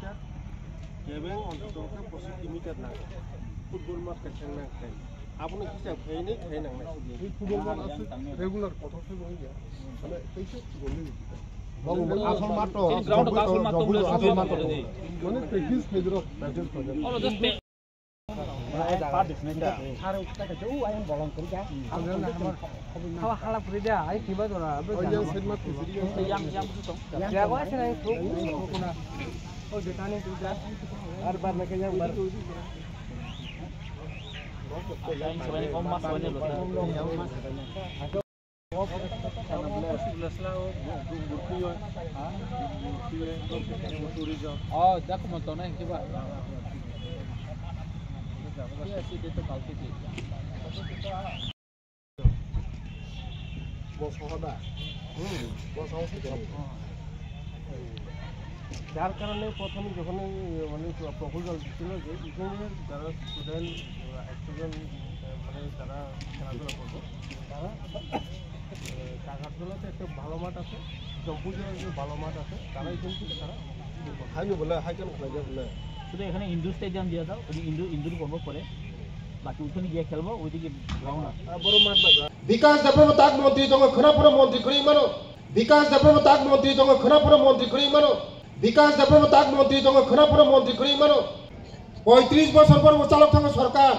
kilometer, kebeng untuk 25 meter lah. Football match kacang nak kai. Apun kita kai ni kai nang nak. Football match regular kota se boleh ya. Kalau पैसे boleh kita. Asal mato. Ground asal mato boleh asal mato. Mana practice major of matches project. Oh, just part different. Harus kita jauh ayam bolong kerja. Kalau halap kerja, ayam tiba tu lah. Oh, yang sedmat video. Yang betul. Ya, gua sih naik tu. Oh, ditanya tu dah. Arbar nak yang baru. Sebenarnya komas sebenarnya loh. Oh, dah aku mau tahu nih coba. Iya sih dia tuh kalau gitu. Bos hoda. Bos hoda sih. যার কারণে প্রথমে যখন মানে proposal ছিল যে এখানে যারা student student মানে তারা খেলাধুলা করবে তারা কাকারতলাতে একটা ভালো মাঠ আছে জম্পুজের একটা ভালো মাঠ আছে তারা এখান থেকে তারা হাইনি বলে হাইকেন খেলা বলে শুধু এখানে ইনডোর স্টেডিয়াম দিয়ে দাও ওই ইনডোর করবো পরে বাকি ওখানে গিয়ে খেলবো ওইদিকে গ্রাউন্ড আছে বড় মাঠ না বিকাশ দেবপ্রভু তাক মন্ত্রী তোমার খনাপুর মন্ত্রী করি মানো বিকাশ দেবপ্রভু তাক মন্ত্রী তোমার খনাপুর মন্ত্রী করি মানো বিকাশ দেবপ্রভু তাক মন্ত্রী তোমার খনাপুর মন্ত্রী করি মানো 35 বছর পর চালক থাকা সরকার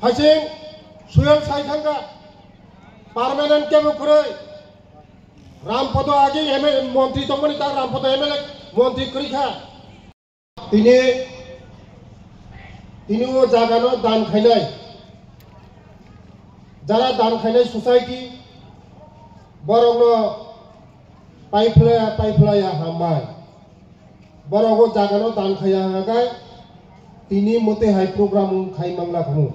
হাসিং সুয়েল সাইখাঙ্গা পার্মানেন্ট কেবো করে রামপদ আগে এমএলএ মন্ত্রী তখন তার রামপদ এমএলএ মন্ত্রী করিখা তিনিও জাগানো দান খাইনাই যারা দান খাইনাই সোসাইটি বরং পাইফ্লায়া হামাই বরং জাগানো দান খাইয়া হাগায় তিনি মতে হাই প্রোগ্রাম খাই মাংলা খামু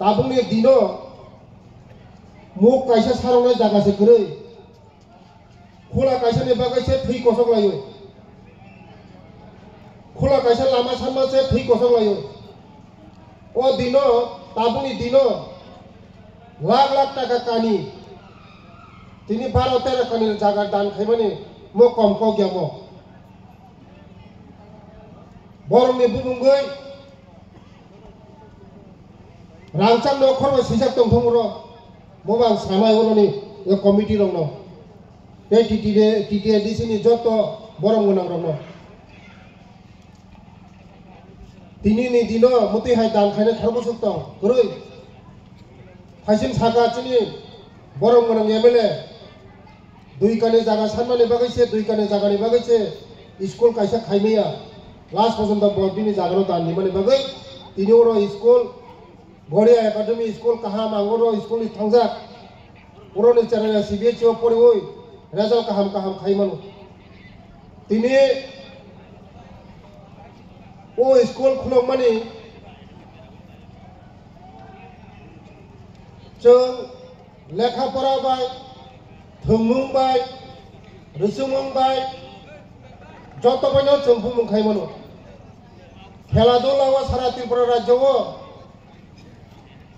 তাবুংনি দিনো মুখ কাইসা সারংনাय জাগাसे করে খোলা কাইসা নেবা কাইসা থৈ कसक लायो খোলা কাইসা লাमा सानमासे थै कसक लायो ओ दिनो ताबुंनि दिनो लाख लाख टाका कानी তিনি 12-13 কানি জায়গা দান খাইমানে মো কম ক গেম বরংনি বুবুঙ্গৈ রাংচাং নখর সিজাক তংথংর মোবাং সামাই হলনি কমিটি রং তে টিটিএডিসি नि যত বরং গনাং রং তিনি নি দিন মতে হাই দান খাইনা খারবসক দं গরৈ ফাইसिम सागा चिनि বরং গনাং এমএলএ দুই কানে জায়গা সানমানে বাগাইছে দুই কানে জায়গানি বাগাইছে স্কুল কাইসা খাইমেয়া লাস্ট পর্যন্ত বড়দিনি জাগানো দান নিমানে বাগাই তিনি ওর স্কুল গড়িয়া একাডেমি স্কুল কাহা মাঙ্গর স্কুল থাংজা ওরনি চ্যানেল সিবিএসই ও পড়ি ওই রেজাল্ট কাহাম কাহাম খাইমানো তিনি ও স্কুল খুলক মানি जों लेखा फराबाय थोंमुंबाय रुसुमुंबाय जतबायनो जों बुंखायमोन खेला दुलावा सारा त्रिपुरा राज्यआव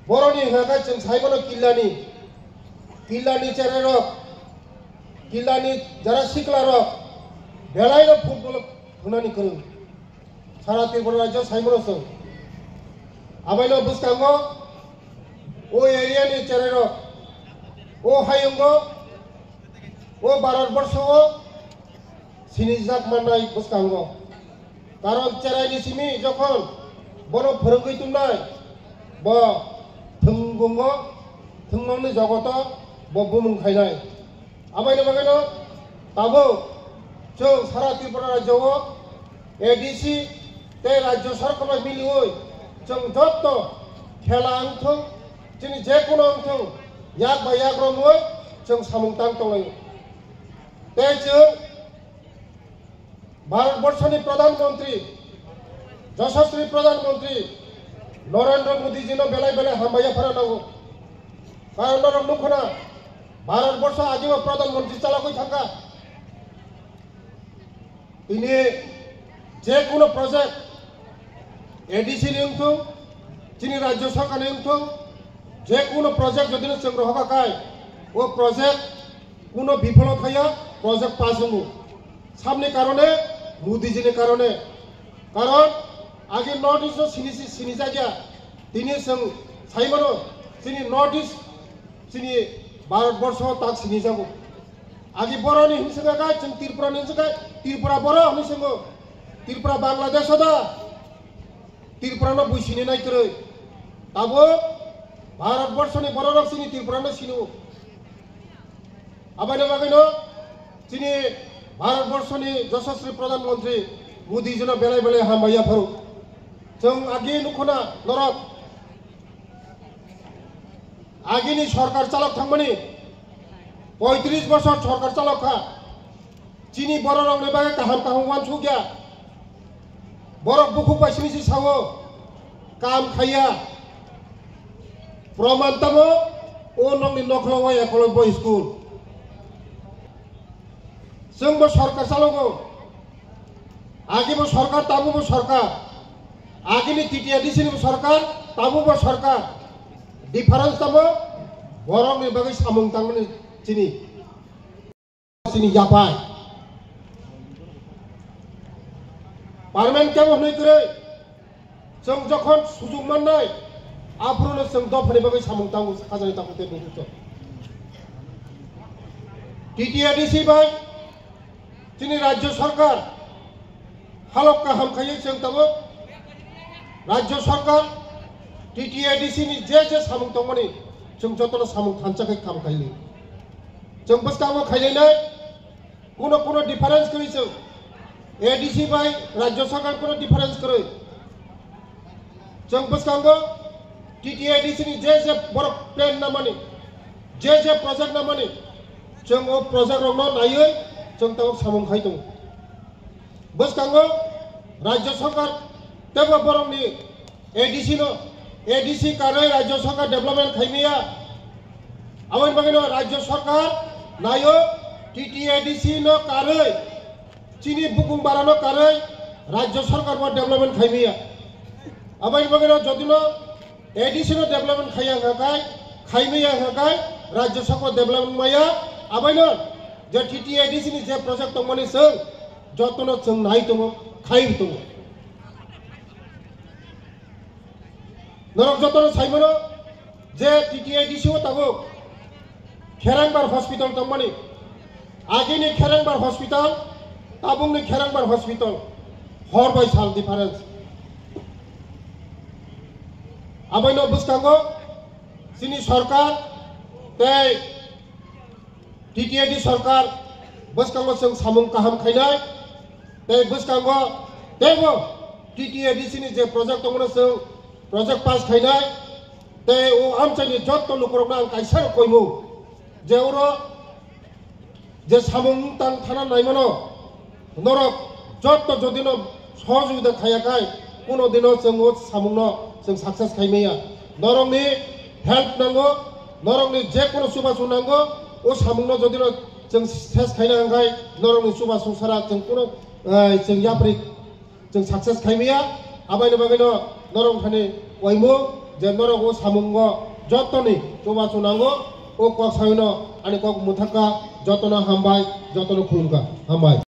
बर'नि हागा जों सायमोन किल्लानि चेरेरक किल्लानि जारा सिक्लारक बेलायनो फुटबल होनानै फोरों सारा त्रिपुरा राज्यआव सायमोन जों आबायनो बुसकांगो ओ एरियानि चेरेरक ओ हायुंगो ओ भारतबर्षआव सिनिजाक माननाय बुसकांगो कारण चेराइनि सिमी जखन बन फोरोंगै तुमनाय ब थोंगुंगो थोंमांनि जगत ब बुमुंखायनाय आबायनो बागायनो दाबो जों सारा त्रिपुरा राज्यआव एडिसि ते राज्य सरकार मिलियै जों जत खेला आंथों जोंनि जेकुनु आंथों याक बा याक रमै जों सामुंतां दंलायो ते जों भारतवर्षनि प्रधानमंत्री यशस्वी प्रधानमंत्री नरेंद्र मोदी जी बेलाय बेलाय हामबाया फोरोंनांगौ कारण मुखना भारतवर्ष आजीव प्रधानमंत्री चालाकै थांगा তিনি जेकुनु प्रजेक्ट एडिसि नि उंथों जोंनि राज्य सरकारनि उंथों जेकुनु प्रजेक्ट जदि जों रहबाखाय वो प्रजेक्ट कोनो विफल थाया প্রজেক্ট পাস হবো সামনে কারণে মোদিজির কারণে কারণ আগে নর্থ ইস্ট সিনি জায়গা তিনি সাইমানো চিনি নর্থ ইস্ট চিনি ভারতবর্ষ তাক সিনি যাব আগে বড়নি হিংসা গায় जों ত্রিপুরানি হিংসা ত্রিপুরা বড় হিংসা ত্রিপুরা বাংলাদেশ দা ত্রিপুরানো বুঝিনি নাই করে তাবো ভারতবর্ষনি বড় রক চিনি ত্রিপুরানো সিনো আবাইनो बागैनो চিনি ভারতবর্ষনি যশস্বী প্রধানমন্ত্রী মোদিজিন বেলায় বেলায় হামবাইয়া ফেরো जों आगे नुखना नरक आगेनि सरकार चालक थांबानि 35 बছর सरकार चालकखा चिनि बर रंनि बागै काहाम काहाम वानसु गया बरक बुखु पाइसिनि सावो काम खाया प्रमाण तमो ओ नंनि नखलवा एकलब्य स्कुल जोंबो सरकार चालको आगेबो सरकार ताबोबो सरकार आगे टीटीआरडीसी सरकार ताबो सरकार डिफारेंस तमो बरंनि बागै सामुं तांमोन चिनि चिनि यापाय पार्लामेंट केम होनै करे जों जखन सुजुग मोननाय आफुरनो जों दफानि बागै सामुं तांगो खाजानि तांगो ते बुंतो टीटीआरडीसी बाय चिनि राज्य सरकार हालक काहाम खायो जों ताबो राज्य सरकार टीटीआरडीसी नि जे सामुं दंमोन जों जतन सामुं थानचाखै काम खायो जों बसकामो खायनाय कोनो डिफारेंस करि जों एडीसी बाय राज्य सरकार कोनो डिफारेंस करे जों बसकांगो टीटीआरडीसी नि जे बर प्लान ना माने जे प्रोजेक्ट ना माने जों ओ प्रोजेक्ट रंनो नायै जों ताव सामुं खाय दं बसकांगो राज्य सरकार तेबो बरंनि एडीसी कारै राज्य सरकार डेवलपमेंट खायमिया आवन बागैनो राज्य सरकार नायो टीटीआरडीसी नो कारै चिनि बुकुं बारानो कारै राज्य सरकार बो डेवलपमेंट खायमिया आवन बागैनो जदिनो एडीसी नो डेवलपमेंट खाया हाकाय खायमिया हाकाय राज्य सरकार डेवलपमेंट माया आवन जे टीटीआरडीसी नि जे प्रोजेक्ट दंमोन जों जतनो जों नाय दङ खाय दङ नरक जतन साइमनो जे टीटीआरडीसी ताबो खेरांबार हॉस्पिटल तंबानी आगेनि खेरांबार हॉस्पिटल ताबुंनि खेरांबार हॉस्पिटल हर बाय साल डिफारेंस आबायनो बुसकांगो सिनि सरकार ते टीटीआरडी सरकार बुसकांगो जों सामुं काहाम खायनाय ते बुसकांगो तेबो टीटीआरडीसी नि जे प्रोजेक्ट दंमोन जों प्रोजेक्ट पास खायनाय ते ओ आमचानि जत्त लुकरना आं कायसार कयमु जे ओरो जे सामुं तान थाना नायमनो नरक जत्त जदिनो सहजुगिता खायाखाय कोनो दिनो जों ओ सामुंनो जों सक्सेस खायमेया नरकनि हेल्प नांगो नरकनि जे कोनो सुबा सुनांगो ओ सामुंनो जदिनो जों सेस खायना हांखाय नरकनि सुबा संसारा जों कोनो जों याप्रि जों सक्सेस खायमेया आबायनो बागैनो नरक थानि वाइमु जे नरक ओ सामुंगो जत्तनि सुबा सुनांगो ओ कक सायनो आनि कक मुथाका जतन हामबाय जतन खुलुमका हामबाय।